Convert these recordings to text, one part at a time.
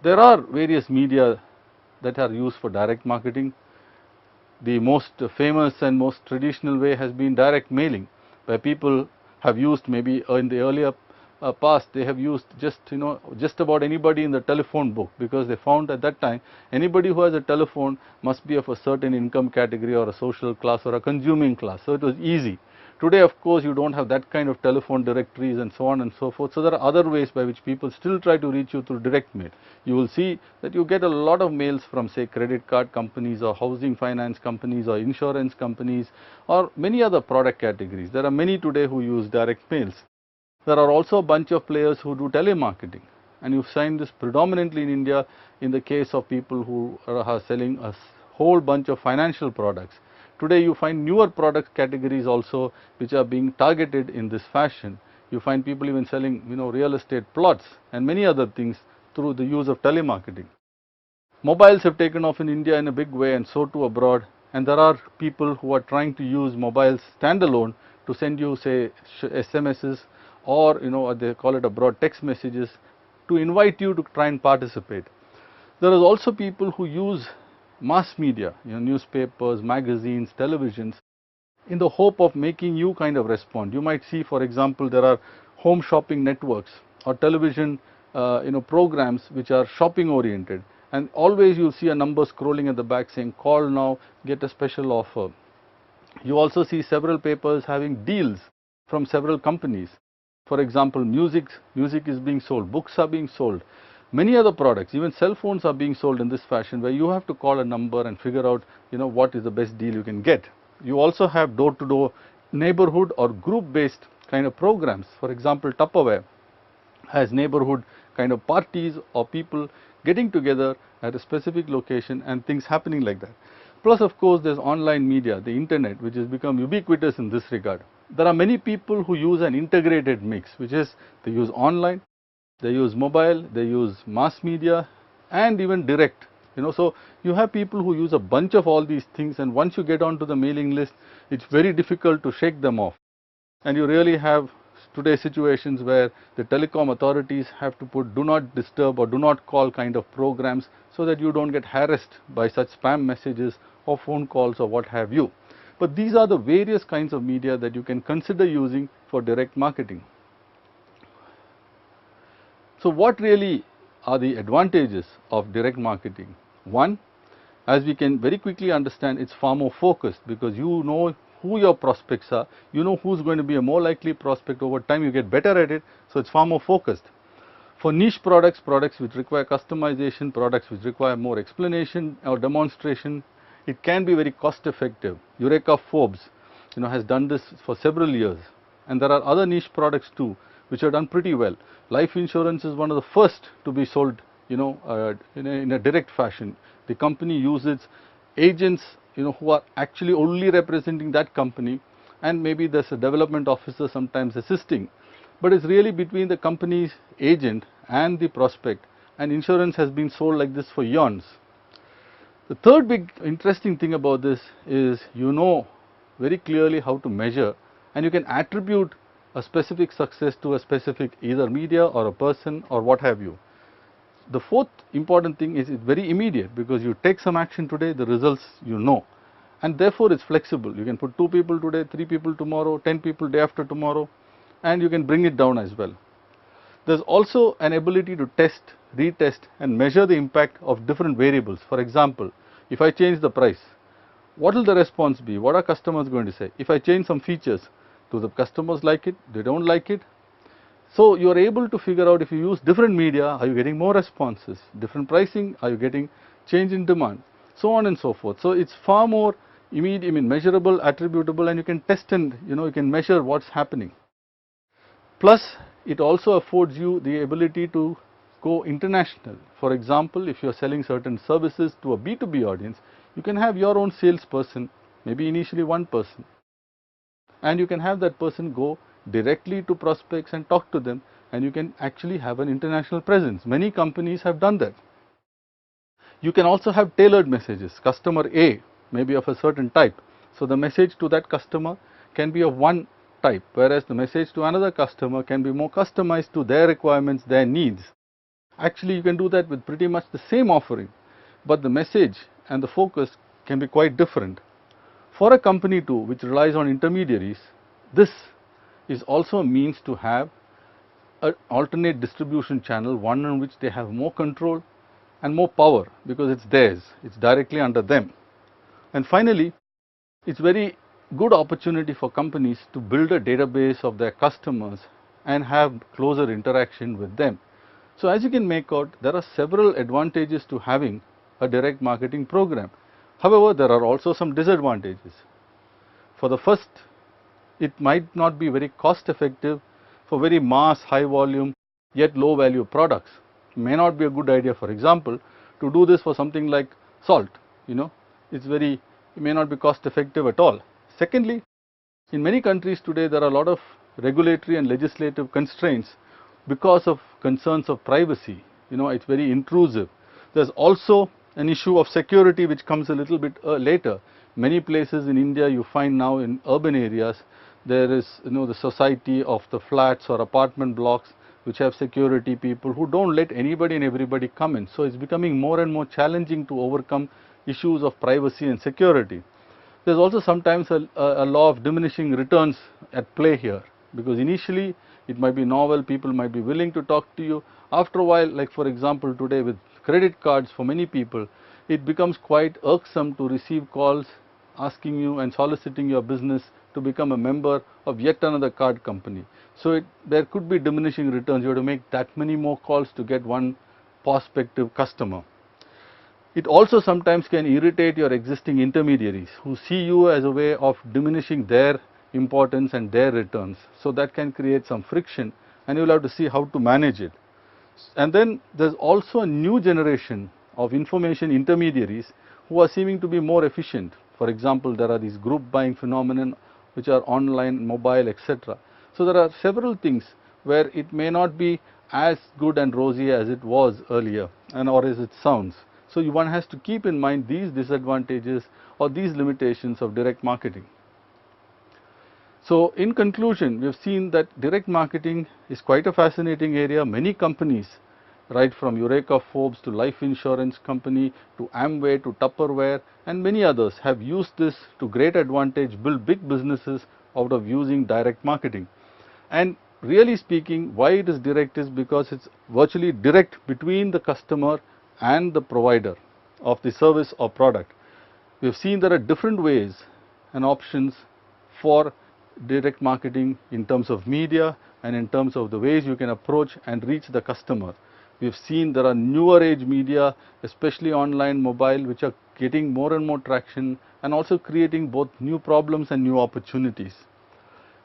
There are various media that are used for direct marketing. The most famous and most traditional way has been direct mailing, where people have used, maybe in the earlier past, they have used just about anybody in the telephone book, because they found at that time anybody who has a telephone must be of a certain income category or a social class or a consuming class, so it was easy. Today, of course, you don't have that kind of telephone directories and so on and so forth. So there are other ways by which people still try to reach you through direct mail. You will see that you get a lot of mails from, say, credit card companies or housing finance companies or insurance companies or many other product categories. There are many today who use direct mails. There are also a bunch of players who do telemarketing, and you find this predominantly in India in the case of people who are selling a whole bunch of financial products. Today you find newer product categories also which are being targeted in this fashion. You find people even selling, real estate plots and many other things through the use of telemarketing. Mobiles have taken off in India in a big way, and so too abroad, and there are people who are trying to use mobiles standalone to send you, say, SMSs, or they call it abroad text messages, to invite you to try and participate. There is also people who use mass media, newspapers, magazines, televisions, in the hope of making you kind of respond. You might see, for example, there are home shopping networks or television programs which are shopping oriented, and always you'll see a number scrolling at the back saying call now, get a special offer. You also see several papers having deals from several companies. For example, music is being sold, books are being sold, many other products, even cell phones are being sold in this fashion, where you have to call a number and figure out what is the best deal you can get. You also have door-to-door neighborhood or group-based kind of programs. For example, Tupperware has neighborhood kind of parties or people getting together at a specific location and things happening like that. Plus, of course, there's online media, the internet, which has become ubiquitous in this regard. There are many people who use an integrated mix, which is they use online, they use mobile, they use mass media, and even direct. So you have people who use a bunch of all these things, and once you get onto the mailing list, it's very difficult to shake them off. And you really have today situations where the telecom authorities have to put do not disturb or do not call kind of programs, so that you don't get harassed by such spam messages or phone calls or what have you. But these are the various kinds of media that you can consider using for direct marketing. So what really are the advantages of direct marketing? One, as we can very quickly understand, it's far more focused, because you know who your prospects are, you know who's going to be a more likely prospect. Over time you get better at it, so it's far more focused. For niche products, products which require customization, products which require more explanation or demonstration, it can be very cost effective. Eureka Forbes has done this for several years, and there are other niche products too which are done pretty well. Life insurance is one of the first to be sold in a direct fashion. The company uses agents who are actually only representing that company, and maybe there's a development officer sometimes assisting, but it's really between the company's agent and the prospect, and insurance has been sold like this for eons. The third big interesting thing about this is very clearly how to measure, and you can attribute a specific success to a specific either media or a person or what have you. The fourth important thing is it's very immediate, because you take some action today, the results and therefore it's flexible. You can put 2 people today, 3 people tomorrow, 10 people day after tomorrow, and you can bring it down as well. There's also an ability to test, retest, and measure the impact of different variables. For example, if I change the price, what will the response be? What are customers going to say? If I change some features, do the customers like it? They don't like it? So you are able to figure out, if you use different media, are you getting more responses? Different pricing, are you getting change in demand? So on and so forth. So it's far more immediate, measurable, attributable, and you can test and you can measure what's happening. Plus, it also affords you the ability to go international. For example, if you are selling certain services to a B2B audience, you can have your own salesperson, maybe initially one person, and you can have that person go directly to prospects and talk to them, and you can actually have an international presence. Many companies have done that. You can also have tailored messages. Customer A may be of a certain type, so the message to that customer can be of one type, whereas the message to another customer can be more customized to their requirements, their needs. Actually, you can do that with pretty much the same offering, but the message and the focus can be quite different. For a company too, which relies on intermediaries, this is also a means to have an alternate distribution channel, one on which they have more control and more power because it's theirs, it's directly under them. And finally, it's very good opportunity for companies to build a database of their customers and have closer interaction with them. So as you can make out, there are several advantages to having a direct marketing program. However, there are also some disadvantages. For the first, it might not be very cost effective for very mass, high volume, yet low value products. It may not be a good idea, for example, to do this for something like salt, it may not be cost effective at all. Secondly, in many countries today, there are a lot of regulatory and legislative constraints because of concerns of privacy. It's very intrusive. There's also an issue of security which comes a little bit later. Many places in India you find now in urban areas, there is the society of the flats or apartment blocks which have security people who don't let anybody and everybody come in. So it's becoming more and more challenging to overcome issues of privacy and security. There's also sometimes a law of diminishing returns at play here, because initially it might be novel, people might be willing to talk to you. After a while, like for example today with credit cards, for many people it becomes quite irksome to receive calls asking you and soliciting your business to become a member of yet another card company. So there could be diminishing returns. You have to make that many more calls to get one prospective customer. It also sometimes can irritate your existing intermediaries who see you as a way of diminishing their importance and their returns. So that can create some friction, and you will have to see how to manage it. And then there's also a new generation of information intermediaries who are seeming to be more efficient. For example, there are these group buying phenomenon which are online, mobile, etc. So there are several things where it may not be as good and rosy as it was earlier, or as it sounds. So one has to keep in mind these disadvantages or these limitations of direct marketing. So in conclusion, we have seen that direct marketing is quite a fascinating area. Many companies, right from Eureka Forbes to life insurance company to Amway to Tupperware and many others, have used this to great advantage, build big businesses out of using direct marketing. And really speaking, why it is direct is because it's virtually direct between the customer and the provider of the service or product. We have seen there are different ways and options for direct marketing in terms of media and in terms of the ways you can approach and reach the customer. We have seen there are newer age media, especially online, mobile, which are getting more and more traction and also creating both new problems and new opportunities.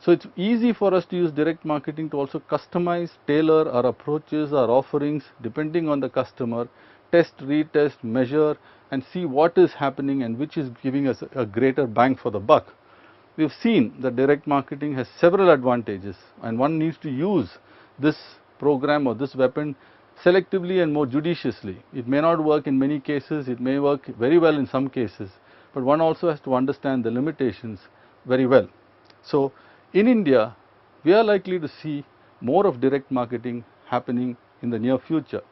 So it's easy for us to use direct marketing to also customize, tailor our approaches, our offerings depending on the customer, test, retest, measure and see what is happening and which is giving us a greater bang for the buck. We have seen that direct marketing has several advantages, and one needs to use this program or this weapon selectively and more judiciously. It may not work in many cases, it may work very well in some cases, but one also has to understand the limitations very well. So in India, we are likely to see more of direct marketing happening in the near future.